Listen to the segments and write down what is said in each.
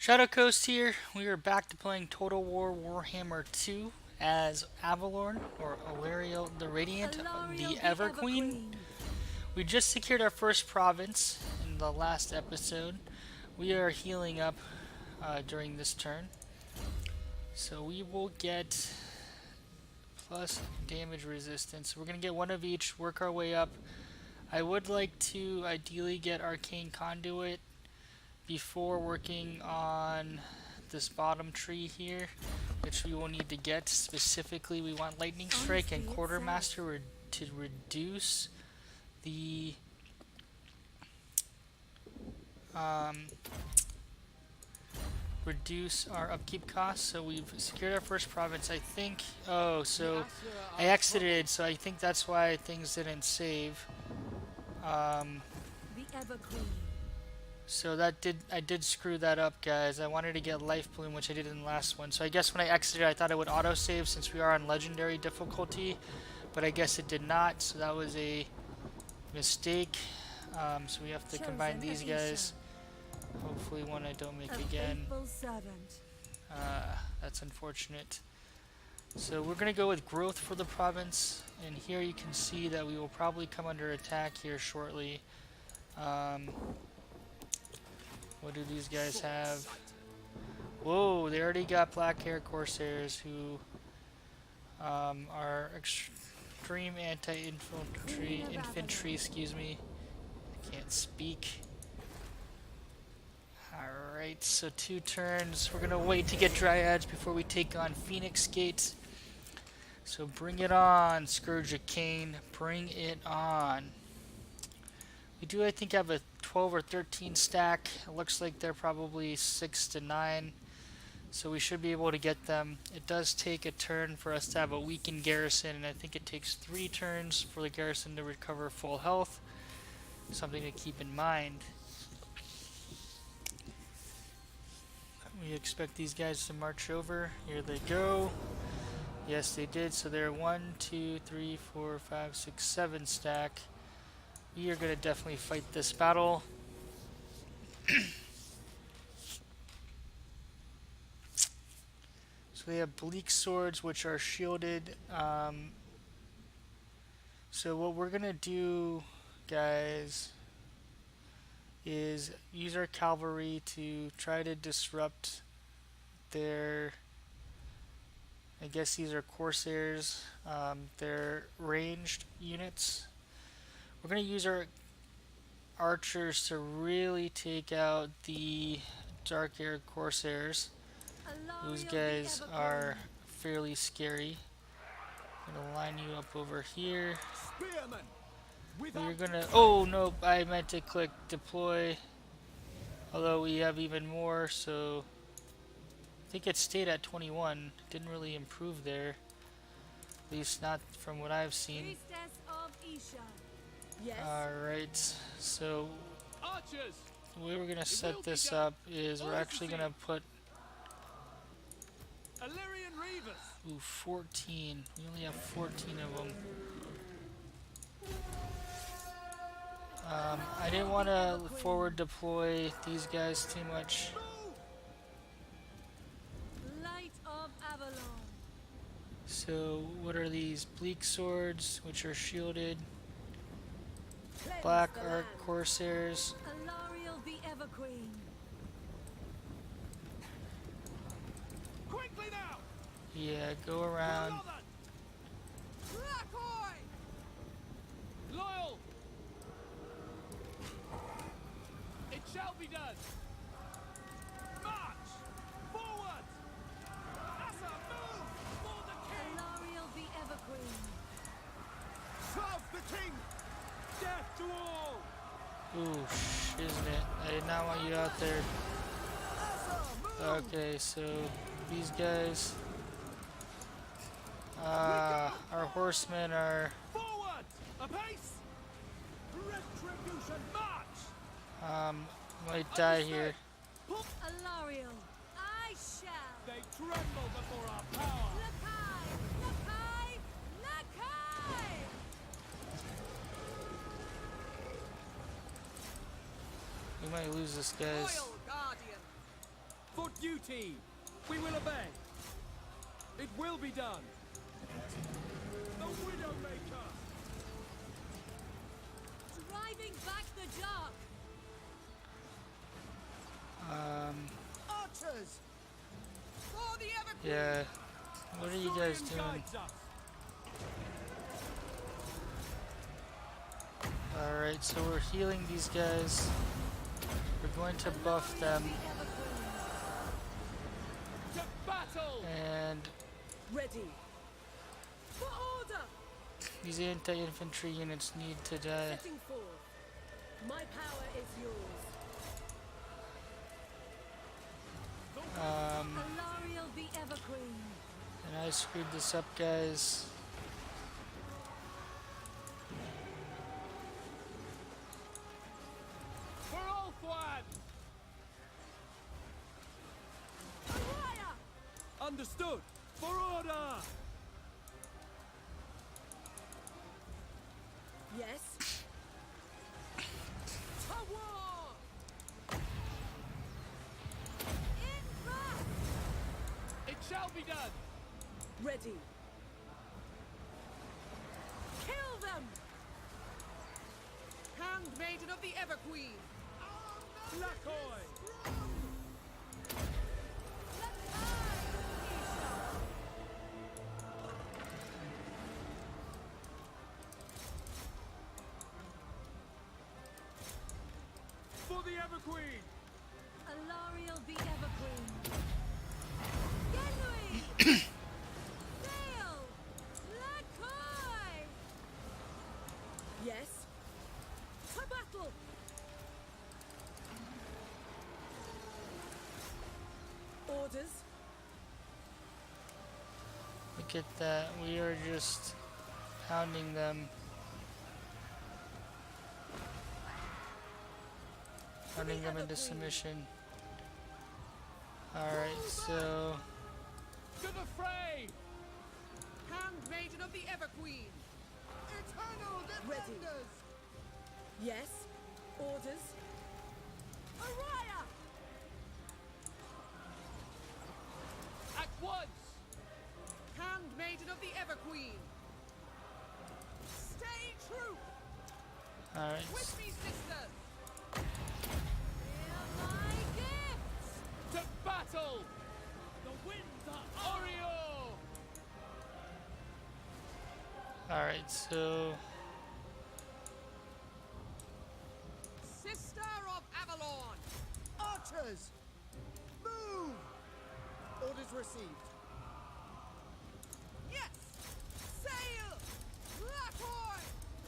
Shadowcoast here. We are back to playing Total War Warhammer 2 as Avalorn, or Alarielle the Radiant, the Alarielle the Everqueen. Everqueen. We just secured our first province in the last episode. We are healing up during this turn. So we will get plus damage resistance. We're going to get one of each, work our way up. I would like to ideally get Arcane Conduit before working on this bottom tree here, which we will need to get. Specifically, we want Lightning Strike and Quartermaster to reduce the um, reduce our upkeep costs. So we've secured our first province, I think. Oh, so I exited, so I think that's why things didn't save. The Everqueen. So I did screw that up, guys. I wanted to get Life Bloom, which I did in the last one. So I guess when I exited, I thought it would autosave since we are on Legendary difficulty, but I guess it did not, so that was a mistake. So we have to combine these guys. Hopefully one I don't make again. That's unfortunate. So we're going to go with Growth for the province, and here you can see that we will probably come under attack here shortly. What do these guys have? Whoa, they already got black hair corsairs who are extreme infantry, excuse me. I can't speak. Alright, so 2 turns. We're gonna wait to get Dryads before we take on Phoenix Gate. So bring it on, Scourge of Cain. Bring it on. We do, I think, have a 12 or 13 stack. It looks like they're probably 6 to 9. So we should be able to get them. It does take a turn for us to have a weakened garrison, and I think it takes 3 turns for the garrison to recover full health. Something to keep in mind. We expect these guys to march over. Here they go. Yes, they did. So they're 1, 2, 3, 4, 5, 6, 7 stack. We are going to definitely fight this battle. So they have bleak swords, which are shielded. So what we're going to do, guys, is use our cavalry to try to disrupt their... I guess these are corsairs. They're ranged units. We're going to use our archers to really take out the dark air corsairs. Those guys are fairly scary. I'm going to line you up over here. We're going to... Oh, no, I meant to click deploy. Although we have even more, so... I think it stayed at 21. Didn't really improve there. At least not from what I've seen. Yes. Alright, so the way we're going to set this up is we're actually going to put 14. We only have 14 of them. I didn't want to forward deploy these guys too much. So what are these? Bleak swords, which are shielded. Black Arc Corsairs. Alarielle the Everqueen. Quickly now! Yeah, go around. Loyal! It shall be done! March! Forward! Asa, move! For the king! Alarielle the Everqueen. Serve the king! Death to all! Ooh, isn't it? I did not want you out there. Okay, so these guys, our horsemen are Forward! Apace! Retribution march! might die here. Alarielle, I shall. They tremble before our power! Lakai! Lakai! Lakai! We might lose this, guys. Loyal guardian! For duty. We will obey. It will be done. The Widowmaker. Driving back the dark. Archers. For the Everqueen. Yeah. What are you guys Sorian doing? guides us. Alright, so we're healing these guys. We're going to buff them. To battle. And Ready. For order. these anti-infantry units need to die. Setting forth. My power is yours. Alarielle be Everqueen. And I screwed this up, guys. For Ulthuan. Fire! Understood. For order. Yes. To war! In back! It shall be done. Ready. Kill them! Handmaiden of the Everqueen. Lakoy. For the Everqueen. Alarielle be Everqueen. Genui! Sail! Lakoy! Yes. To battle! Orders. Look at that. We are just pounding them. Pounding them into submission. Alright, so To the fray. Handmaiden of the Everqueen. Eternal defenders. Yes. Orders. Araya! At once. Handmaiden of the Everqueen. Stay true. alright. With me, sisters. Feel my gifts! To battle. The winds are Oreo. Alright, so Sister of Avalon. Archers. Move. Orders received. Yes. Sail. Lakoy.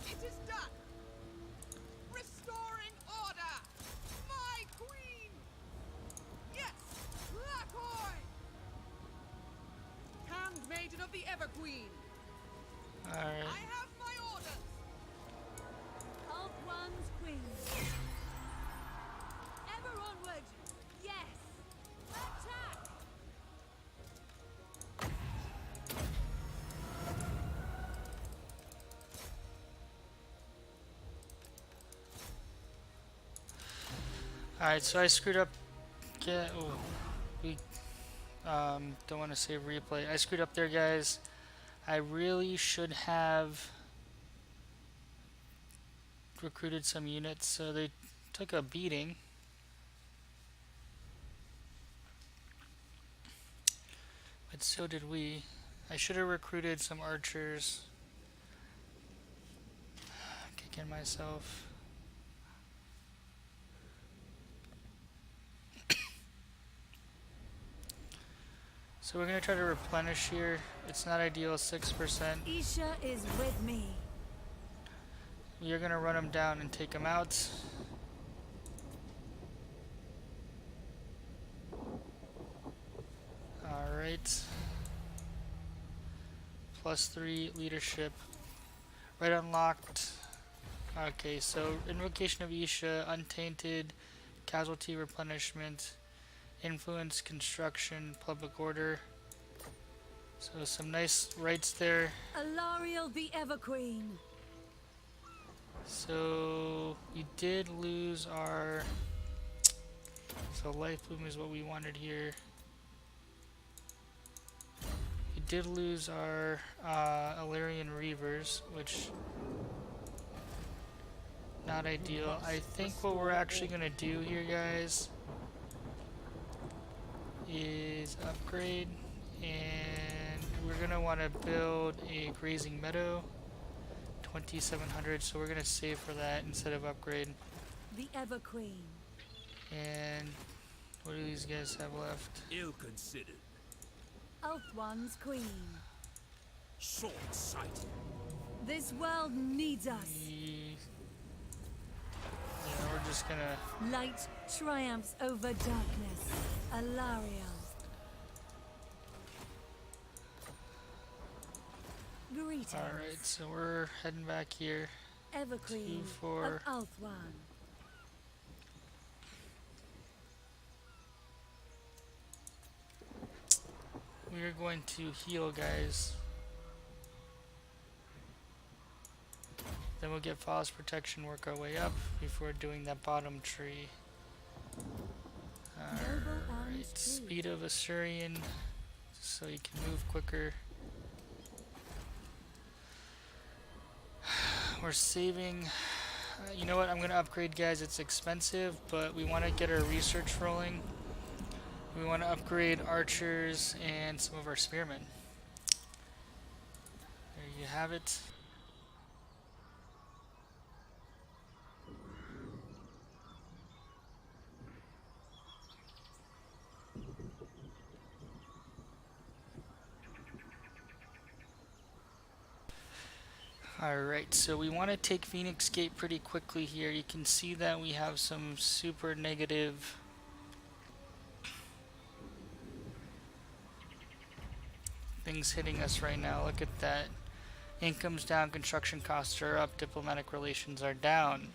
It is done. Restoring order. My queen. Yes. Lakoy. Handmaiden of the Everqueen. alright. I have my orders. Of one's queen. Ever onward! Yes! Attack! Alright, so I screwed up. Oh, we don't want to save replay. I screwed up there, guys. I really should have recruited some units, so they took a beating. But so did we. I should have recruited some archers. Kicking myself. So we're gonna try to replenish here. It's not ideal, 6%. Isha is with me. You're gonna run them down and take them out. Alright. +3 leadership. Right unlocked. Okay, so Invocation of Isha, Untainted, Casualty Replenishment, Influence, Construction, Public Order. So some nice rights there. Alarielle be Everqueen. So we did lose our So life bloom is what we wanted here. We did lose our Alarielle Reavers, which not ideal. I think what we're actually gonna do here, guys, is upgrade, and we're gonna want to build a grazing meadow, 2700. So we're gonna save for that instead of upgrade. The Everqueen. And what do these guys have left? Ill considered. One's queen. Short-sighted. This world needs us. Yeah, we're just gonna. Light triumphs over darkness. Alarielle. Greetings. Alright, so we're heading back here. Everqueen 2, 4. of Ulthuan. We are going to heal, guys. Then we'll get Faw's protection, work our way up before doing that bottom tree. Alright, speed of Assyrian, so you can move quicker. We're saving. You know what? I'm going to upgrade, guys. It's expensive, but we want to get our research rolling. We want to upgrade archers and some of our spearmen. There you have it. Alright, so we want to take Phoenix Gate pretty quickly here. You can see that we have some super negative things hitting us right now. Look at that. Income's down, construction costs are up, diplomatic relations are down.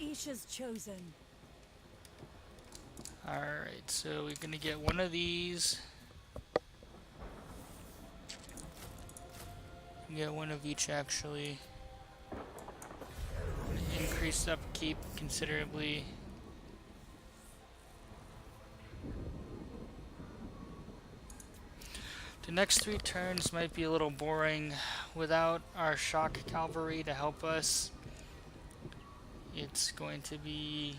Isha's chosen. Alright, so we're gonna get one of these. Get one of each, actually. Increase upkeep considerably. The next 3 turns might be a little boring. Without our shock cavalry to help us, it's going to be,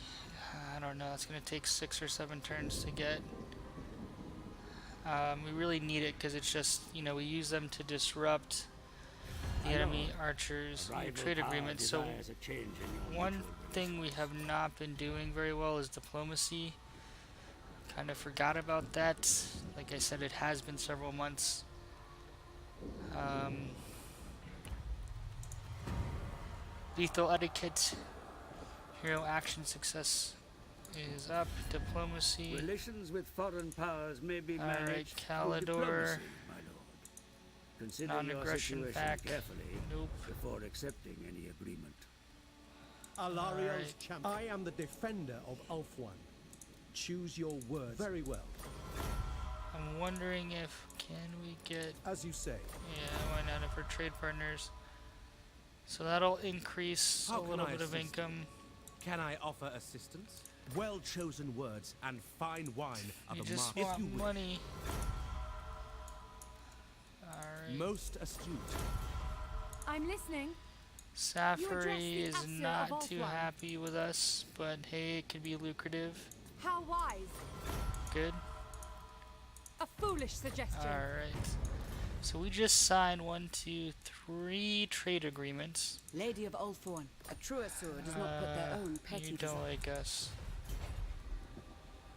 I don't know, it's going to take 6 or 7 turns to get. We really need it because it's just, you know, we use them to disrupt the enemy archers. Trade agreement. So one thing we have not been doing very well is diplomacy. Kind of forgot about that. Like I said, it has been several months. Lethal etiquette. Hero action success is up. Diplomacy. Relations with foreign powers may be managed through Calidor. diplomacy, my lord. Consider your Non-aggression situation pact. carefully Nope. before accepting any agreement. Alarielle's champion. I am the defender of Ulthuan. Choose your words very well. I'm wondering if can we get. As you say. Yeah, why not if we're trade partners? So that'll increase a little bit of income. Can I offer assistance? Well-chosen words and fine wine are You the just mark. want money. Alright. Most astute. I'm listening. Safari You is address the not Asur of too Ulthuan. happy with us, but hey, it could be lucrative. How wise. Good. A foolish suggestion. Alright. So we just signed 1, 2, 3 trade agreements. Lady of Ulthuan, a true Asur does not put their own petty You don't desires. like us.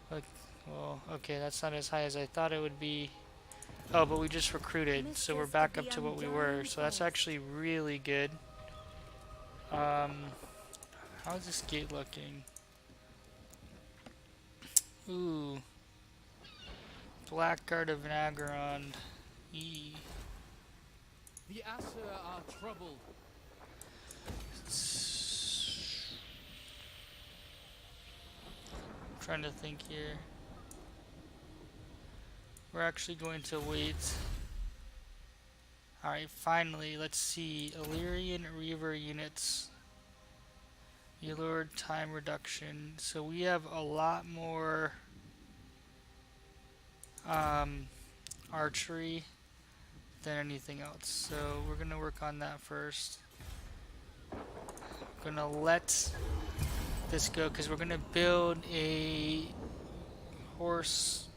Look, well, okay, that's not as high as I thought it would be. Oh, but we just recruited, so we're Mistress back of up the to what we were. Undying So that's Forest. actually really good. How's this gate looking? Ooh. Blackguard of Nagaron. E. The Asur are troubled. Trying to think here. We're actually going to wait. Alright, finally, let's see. Illyrian Reaver units. Reload time reduction. So we have a lot more archery than anything else. So we're gonna work on that first. Gonna let this go because we're gonna build a horse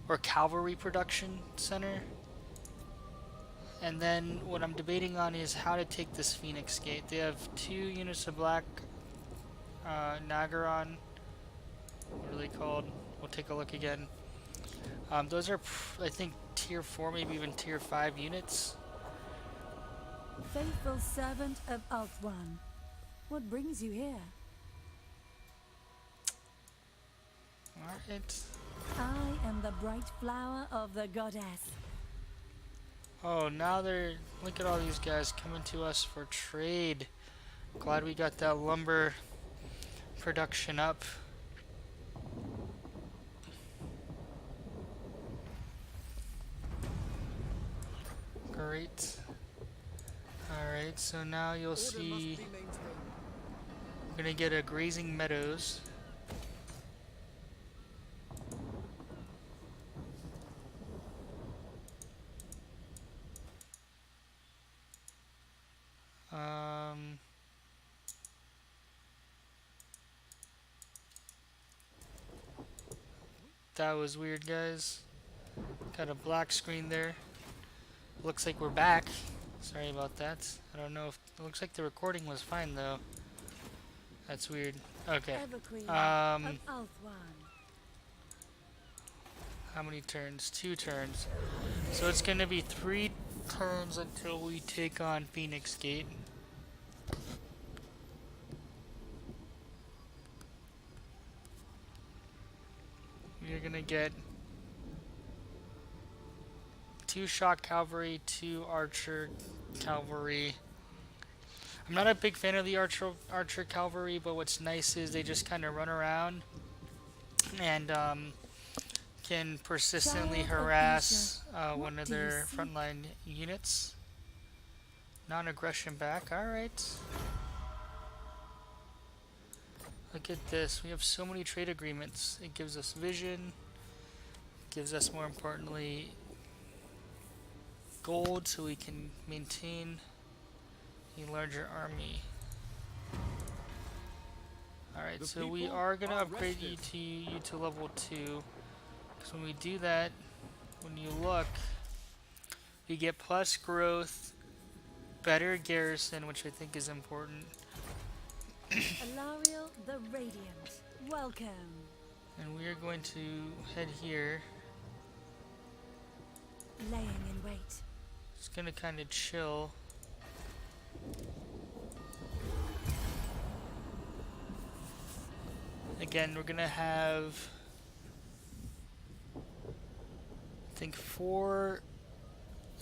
or cavalry production center. And then what I'm debating on is how to take this Phoenix Gate. They have 2 units of black Nagaron. What are they called? We'll take a look again. Those are, I think, tier 4, maybe even tier 5 units. Faithful servant of Ulthuan, what brings you here? Alright. I am the bright flower of the goddess. Oh, now they're... Look at all these guys coming to us for trade. Glad we got that lumber production up. Great. Alright, so now you'll see we're gonna get a grazing meadows. That was weird, guys. Got a black screen there. Looks like we're back. Sorry about that. I don't know if... It looks like the recording was fine, though. That's weird. Okay. Everqueen Um, of Ulthuan. how many turns? 2 turns. So it's gonna be 3 turns until we take on Phoenix Gate. We're gonna get 2 shock cavalry, 2 archer cavalry. I'm not a big fan of the archer cavalry, but what's nice is they just kind of run around and can persistently harass one of their frontline units. Non-aggression back. All right. Look at this. We have so many trade agreements. It gives us vision. Gives us, more importantly, gold so we can maintain a larger army. Alright, so we are going to upgrade you to level 2. Because when we do that, when you look, we get plus growth, better garrison, which I think is important. Alarielle the Radiant, welcome. And we are going to head here. Laying in wait. Just going to kind of chill. Again, we're going to have, I think,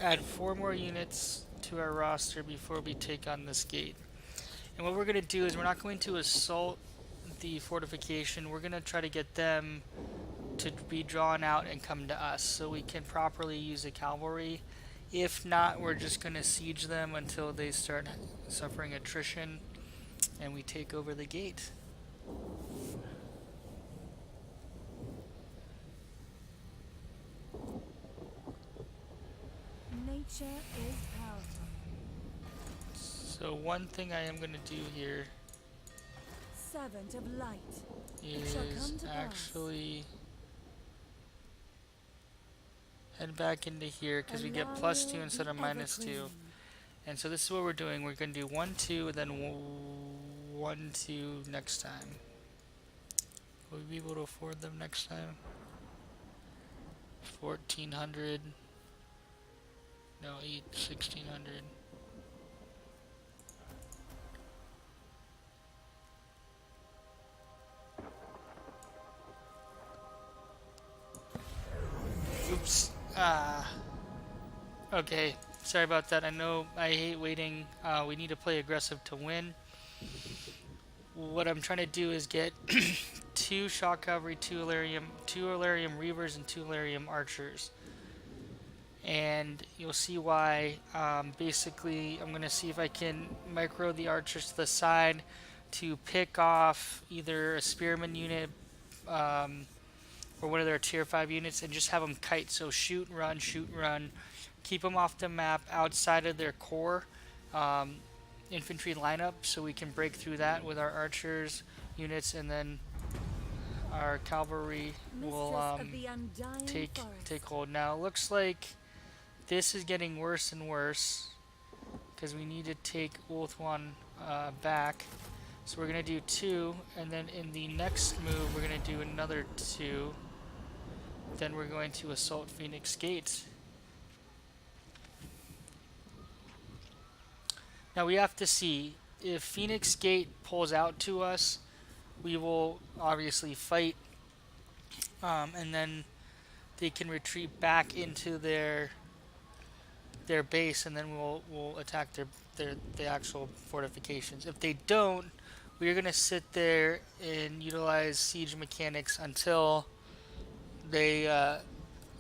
add 4 more units to our roster before we take on this gate. And what we're going to do is we're not going to assault the fortification. We're going to try to get them to be drawn out and come to us so we can properly use the cavalry. If not, we're just going to siege them until they start suffering attrition and we take over the gate. Nature is powerful. So one thing I am going to do here Servant of light. It shall come is to pass. actually head back into here because we get +2 instead of -2. And so this is what we're doing. We're going to do 1, 2, and then 1, 2 next time. Will we be able to afford them next time? 1,400. No, 1,600. Oops. Okay. Sorry about that. I know I hate waiting. We need to play aggressive to win. What I'm trying to do is get 2 shock cavalry, 2 Alarium reavers, and 2 Alarium archers. And you'll see why. Basically, I'm going to see if I can micro the archers to the side to pick off either a spearman unit or one of their tier 5 units and just have them kite. So shoot, run. Keep them off the map outside of their core infantry lineup so we can break through that with our archers units, and then our cavalry will Mistress of the undying take forest. hold. Now it looks like this is getting worse and worse because we need to take Ulthuan back. So we're going to do 2, and then in the next move we're going to do another 2. Then we're going to assault Phoenix Gate. Now we have to see if Phoenix Gate pulls out to us, we will obviously fight, and then they can retreat back into their base, and then we'll attack the actual fortifications. If they don't, we're gonna sit there and utilize siege mechanics until they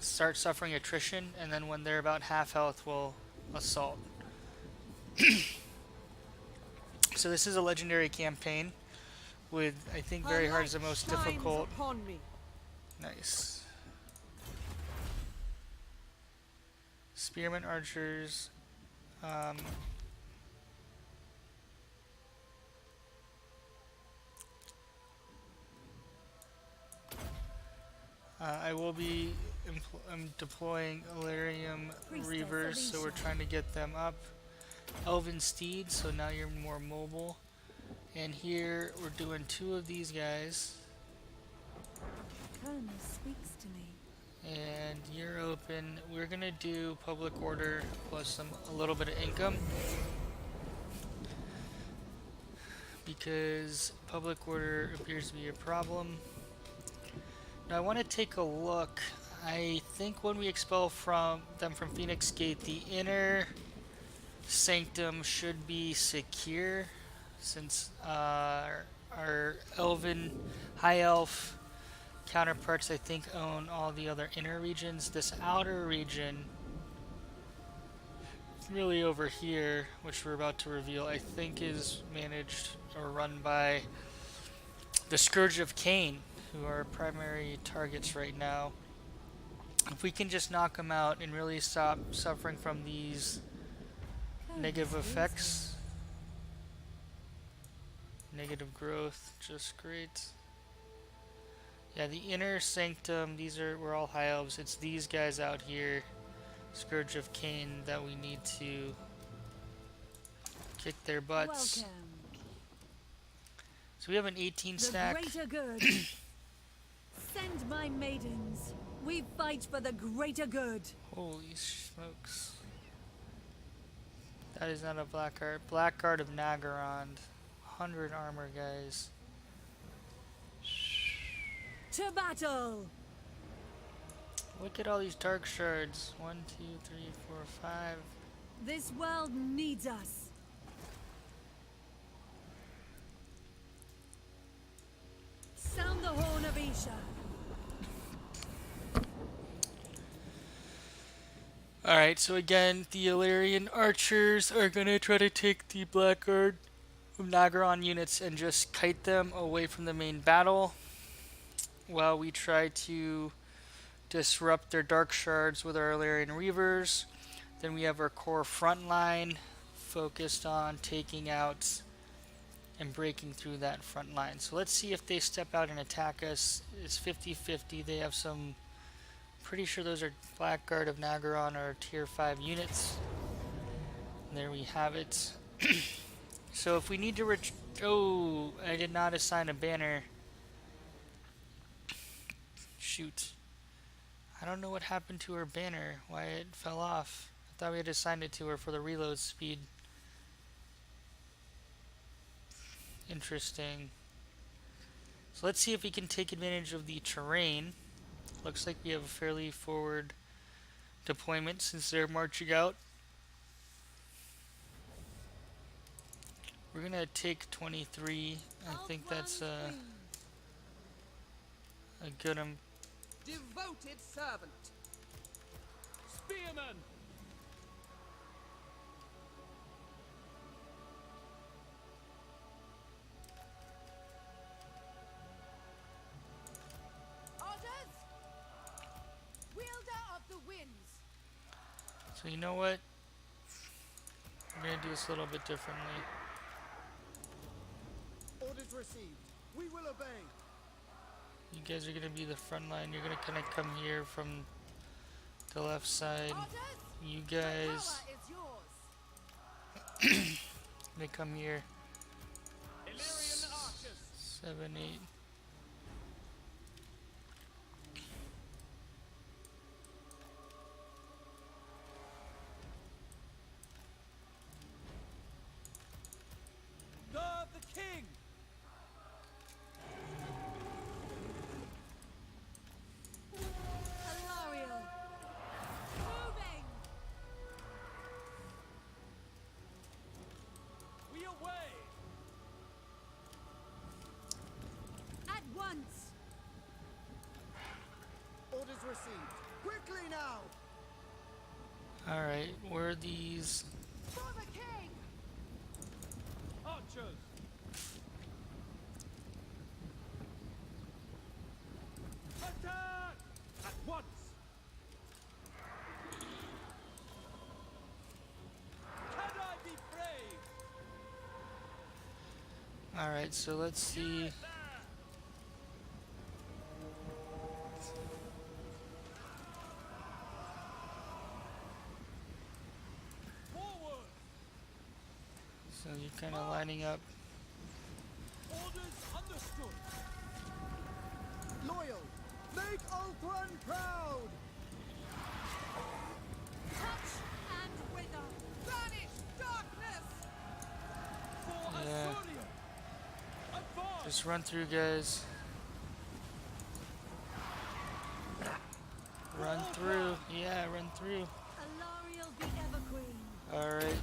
start suffering attrition, and then when they're about half health, we'll assault. So this is a legendary campaign with, I think, very hard is the most difficult. Upon me. Nice. Spearmen, archers. I will be deploying Alarielle Reavers, so we're trying to get them up. Elven Steeds, so now you're more mobile. And here we're doing 2 of these guys. Calmness speaks to me. And you're open. We're gonna do public order plus a little bit of income, because public order appears to be a problem. Now I want to take a look. I think when we expel them from Phoenix Gate, the inner sanctum should be secure, since our elven high elf counterparts, I think, own all the other inner regions. This outer region, really over here, which we're about to reveal, I think is managed or run by the Scourge of Cain, who are primary targets right now. If we can just knock them out and really stop suffering from these negative effects, negative growth, just great. Yeah, the inner sanctum, we're all high elves. It's these guys out here, Scourge of Cain, that we need to kick their butts. Welcome. So we have an 18 stack. The greater good. Send my maidens. We fight for the greater good. Holy smokes. That is not a Blackguard. Blackguard of Nagarond. 100 armor, guys. To battle. Look at all these dark shards. 1, 2, 3, 4, 5. This world needs us. Sound the horn of Isha. Alright, so again, the Illyrian archers are gonna try to take the Blackguard of Nagaron units and just kite them away from the main battle, while we try to disrupt their dark shards with our Illyrian Reavers. Then we have our core front line focused on taking out and breaking through that front line. So let's see if they step out and attack us. It's 50-50. They have some, pretty sure those are Blackguard of Nagaron or tier 5 units. And there we have it. So if we need to oh, I did not assign a banner. Shoot. I don't know what happened to her banner, why it fell off. I thought we had assigned it to her for the reload speed. Interesting. So let's see if we can take advantage of the terrain. Looks like we have a fairly forward deployment since they're marching out. We're gonna take 23. I think that's a good Devoted servant. Spearman. So you know what? We're gonna do this a little bit differently. Orders received. We will obey. You guys are gonna be the front line. You're gonna kind of come here from the left side. You guys may come here. Illyrian archers. 7, 8. Serve the king. Alarielle. Moving. We away. At once. Orders received. Quickly now. Alright, where are these? For the king. Archers. Attack! At once. Can I be brave? Alright, so let's see. Forward. So you're kind of lining up. Orders understood. Loyal. Make Ulthuan proud. Touch and wither. Banish darkness. For Yeah. Asuria. Advance. Just run through, guys. Run through. Yeah, run through. Alarielle the Everqueen. Alright.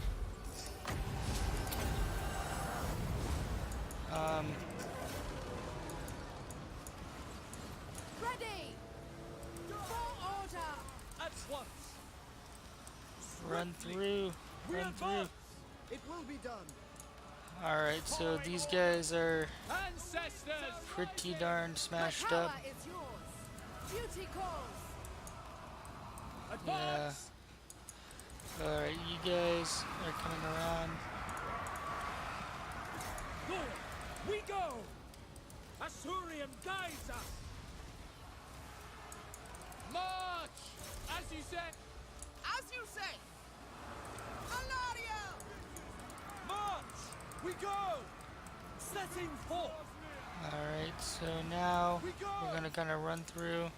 Ready. For order. At once. Run through. We Run through. advance. It will be done. Alright, so these guys are Ancestors. pretty darn smashed Power up. is yours. Duty calls. Yeah. Advance. Alright, you guys are coming around. North. We go. Asurian guides us. March. As you say. As you say. Alarielle. March. We go. Setting forth. Alright, so now we're gonna kind of run through.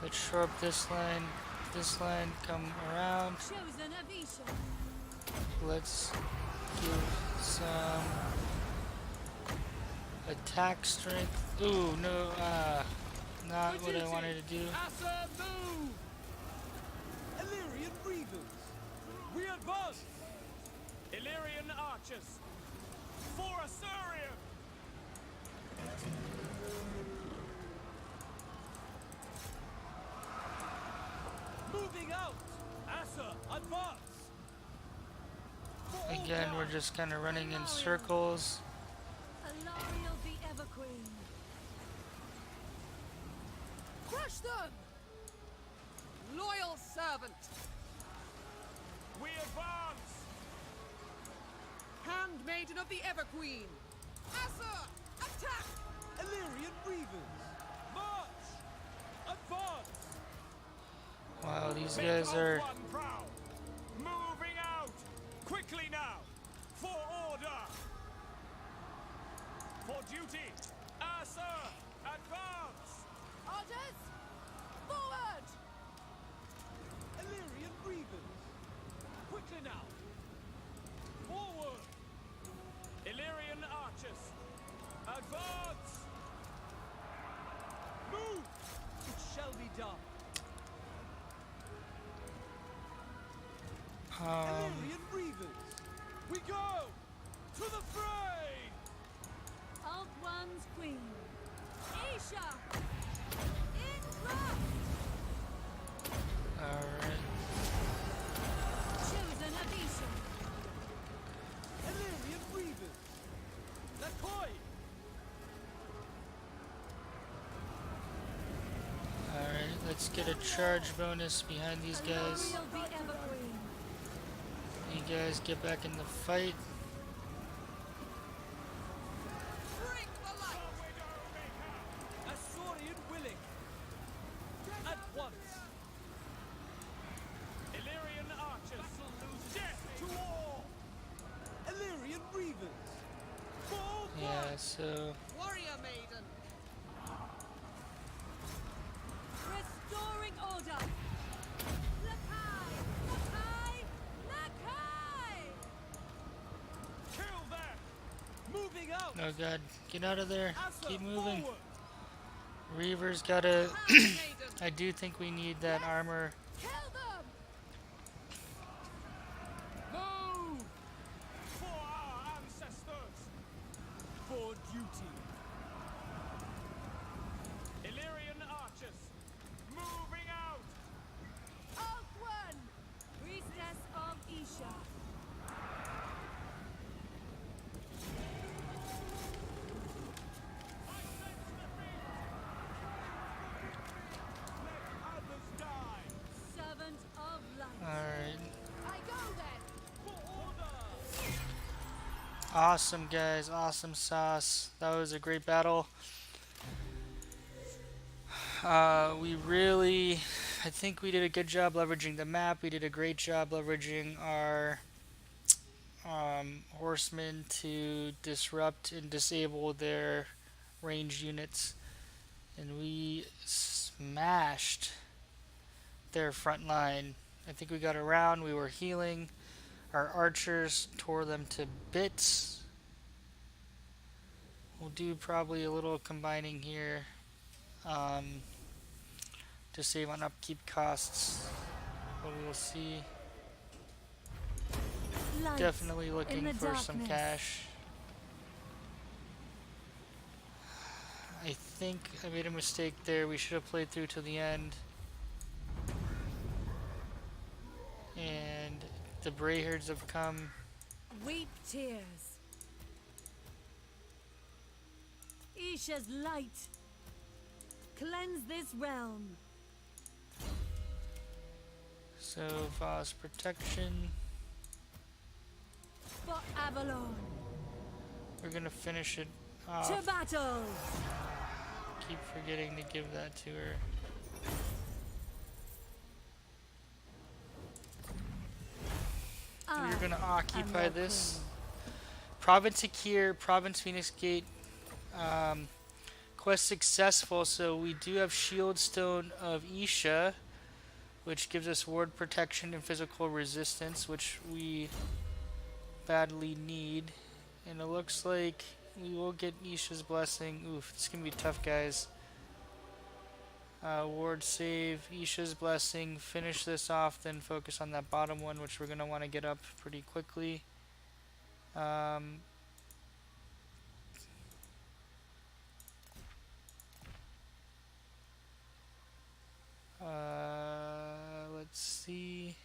Let's shore up this line, come around. Chosen Avisha. Let's give some attack strength. Ooh, no, not what I wanted to do. Asa move. Illyrian reavers. We advance. Illyrian archers. For Asuria. Moving out. Asa, advance. For Again, Ulthuan. we're just kind of running in circles. Alarielle the Everqueen. Crush them! Loyal servant! We advance. Handmaiden of the Everqueen! Asa! Attack! Illyrian reavers. March. Advance. Wow, these Make guys are. Ulthuan proud. Moving out. Quickly now. For order. For duty. Asa. Advance. Orders! Forward! Illyrian reavers. Quickly now. Forward. Illyrian archers. Advance. Move. It shall be done. Illyrian reavers. We go. To the fray. Alt One's Queen. Isha. In thrust. Alright. Chosen Avisha. Illyrian reavers. Lakoi. Alright, Let's get a charge bonus behind these guys. Alarielle the Everqueen. You guys get back in the fight. Bring the light. Asaurian willing. At once. Illyrian archers. Death to all. Illyrian reavers. For Yeah, so Warrior maiden. Restoring order. Lakai! Lakai! Lakai! Kill them. moving out. oh god, get out of there. Asa, Keep moving. forward. Reaver's gotta. Maiden. I do think we need that armor. Kill them! Move. For our ancestors. For duty. Illyrian archers. Moving out. Alquan! Priestess of Isha. Let others die. Servant of light. Alright. I go then! For order. Awesome, guys. Awesome sauce. That was a great battle. I think we did a good job leveraging the map. We did a great job leveraging our horsemen to disrupt and disable their ranged units. And we smashed their front line. I think we got around. We were healing. Our archers tore them to bits. We'll do probably a little combining here to save on upkeep costs. But we'll see. Light Definitely in looking the for some darkness. cash. I think I made a mistake there. We should have played through to the end. And the Brayherds have come. Weep tears. Isha's light. Cleanse this realm. So Voss protection. For Avalon. We're gonna finish it To off. battle. Keep forgetting to give that to her. We're gonna occupy this. Province Akir, Province Phoenix Gate. Quest successful, so we do have Shield Stone of Isha, which gives us ward protection and physical resistance, which we badly need. And it looks like we will get Isha's Blessing. Oof, it's gonna be tough, guys. Ward save, Isha's Blessing, finish this off, then focus on that bottom one, which we're gonna want to get up pretty quickly. Let's see.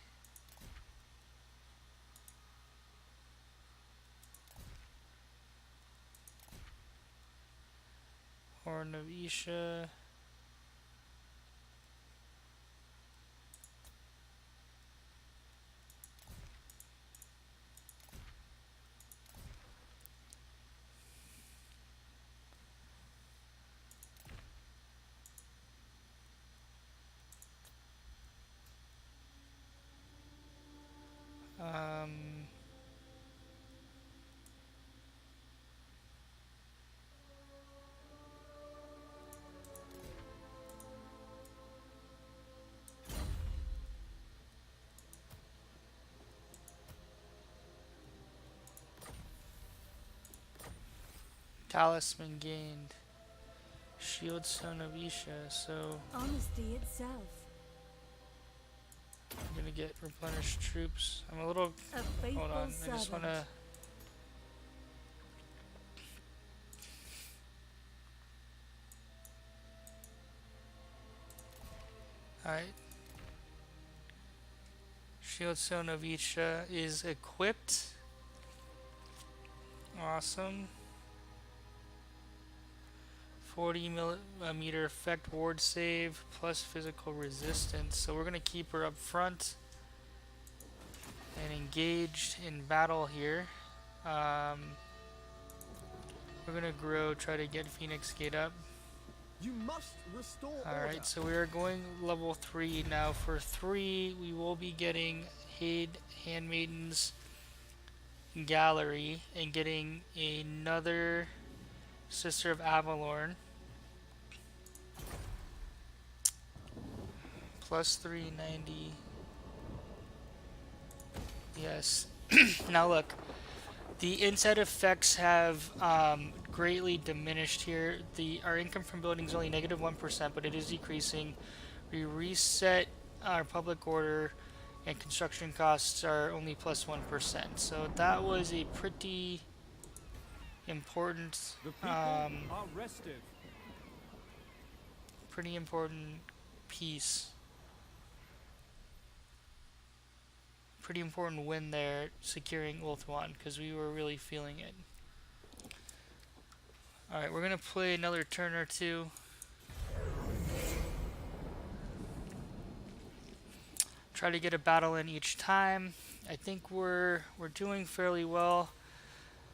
Horn of Isha. Talisman gained. Shield Stone of Isha, so Honesty itself. I'm gonna get replenished troops. I'm a little. A faithful Hold on, I servant. just wanna. Alright. Shield Stone of Isha is equipped. Awesome. 40 millimeter effect ward save plus physical resistance. So we're gonna keep her up front and engaged in battle here. We're gonna grow, try to get Phoenix Gate up. You must restore order. Alright, so we are going level 3 now. For 3, we will be getting Handmaiden's Gallery and getting another Sister of Avalorn. Plus 390. Yes. Now look, the inside effects have greatly diminished here. Our income from buildings is only negative 1%, but it is decreasing. We reset our public order, and construction costs are only plus 1%. So that was a pretty important, The people are restive. pretty important piece. Pretty important win there, securing Ulthuan, because we were really feeling it. Alright, we're gonna play another turn or two. Try to get a battle in each time. I think we're doing fairly well.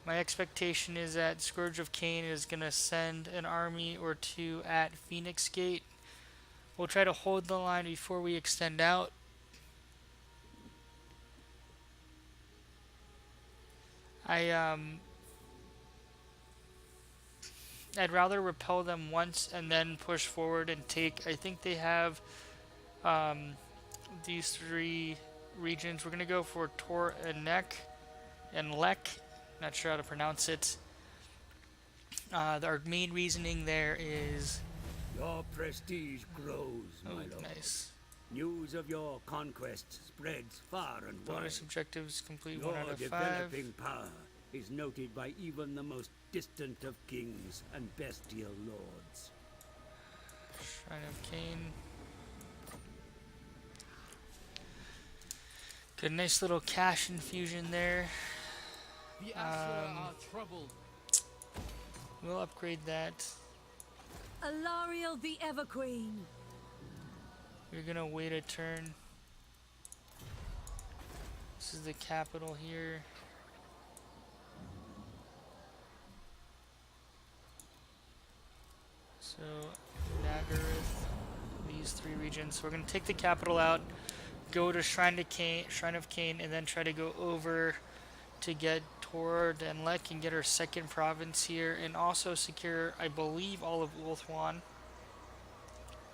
My expectation is that Scourge of Cain is gonna send an army or two at Phoenix Gate. We'll try to hold the line before we extend out. I'd rather repel them once and then push forward and take. I think they have these 3 regions. We're gonna go for Tor and Lek. Not sure how to pronounce it. Our main reasoning there is. Your prestige grows, my lord. Nice. News of your conquests spreads far and wide. Bonus objectives complete Your 1 out of 5. developing power is noted by even the most distant of kings and bestial lords. Shrine of Cain. Good, nice little cash infusion there. The Asura are troubled. We'll upgrade that. Alarielle the Everqueen. We're gonna wait a turn. This is the capital here. So, Nagaroth, these 3 regions. So we're gonna take the capital out, go to Shrine of Cain, and then try to go over to get Tord and Lek and get our 2nd province here, and also secure, I believe, all of Ulthuan.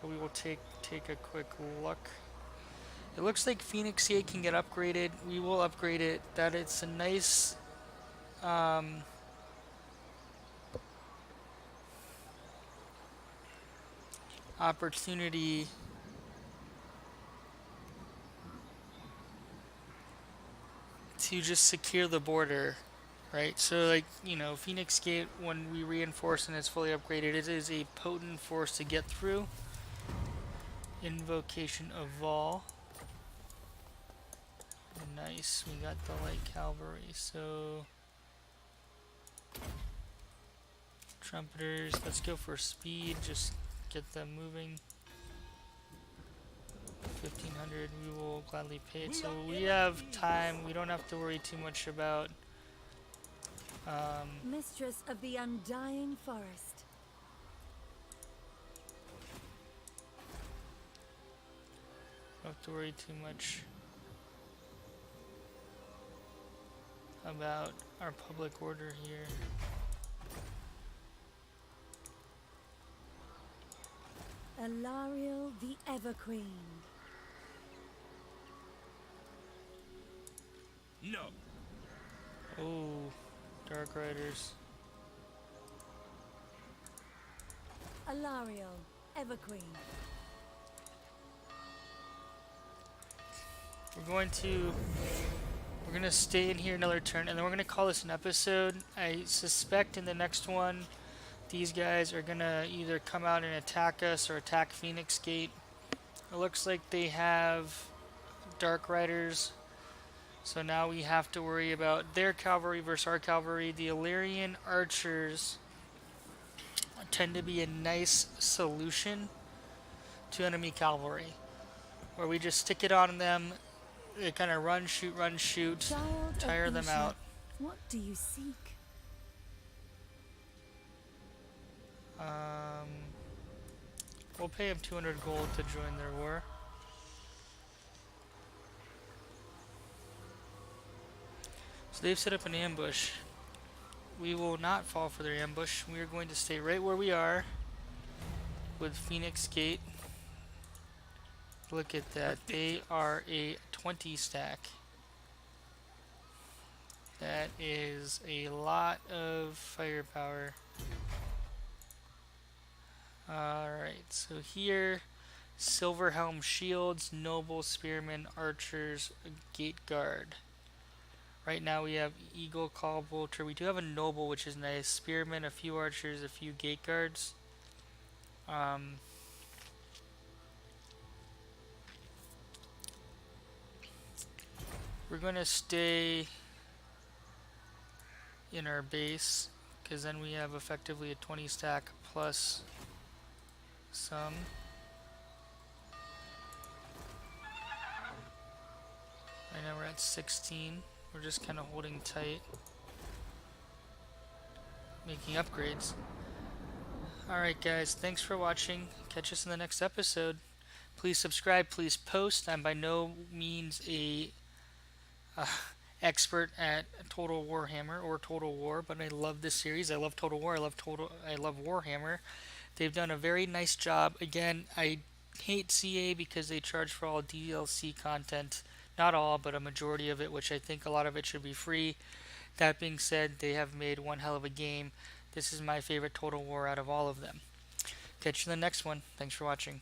But we will take a quick look. It looks like Phoenix Gate can get upgraded. We will upgrade it. That it's a nice opportunity to just secure the border, right? So, like, you know, Phoenix Gate, when we reinforce and it's fully upgraded, it is a potent force to get through. Invocation of Vol. Nice, we got the light cavalry. So, trumpeters, let's go for speed, just get them moving. 1500, we will gladly pay it. So we have time, we don't have to worry too much about Mistress of the Undying Forest. don't have to worry too much about our public order here. Alarielle the Everqueen. No. Oh, Dark Riders. Alarielle, Everqueen. We're gonna stay in here another turn, and then we're gonna call this an episode. I suspect in the next one, these guys are gonna either come out and attack us or attack Phoenix Gate. It looks like they have Dark Riders, so now we have to worry about their cavalry versus our cavalry. The Illyrian archers tend to be a nice solution to enemy cavalry, where we just stick it on them. They kind of run, shoot, Child of tire them Isha, out. what do you seek? Um, we'll pay him 200 gold to join their war. So they've set up an ambush. We will not fall for their ambush. We are going to stay right where we are with Phoenix Gate. Look at that. They are a 20 stack. That is a lot of firepower. Alright, so here, Silver Helm Shields, Noble Spearmen, Archers, Gate Guard. Right now we have Eagle, Call, Vulture. We do have a Noble, which is nice. Spearmen, a few Archers, a few Gate Guards. We're going to stay in our base, because then we have effectively a 20 stack plus some. Right now we're at 16. We're just kind of holding tight, making upgrades. Alright guys, thanks for watching. Catch us in the next episode. Please subscribe, please post. I'm by no means a expert at Total Warhammer or Total War, but I love this series. I love Total War. I love Warhammer. They've done a very nice job. Again, I hate CA because they charge for all DLC content. Not all, but a majority of it, which I think a lot of it should be free. That being said, they have made one hell of a game. This is my favorite Total War out of all of them. Catch you in the next one. Thanks for watching.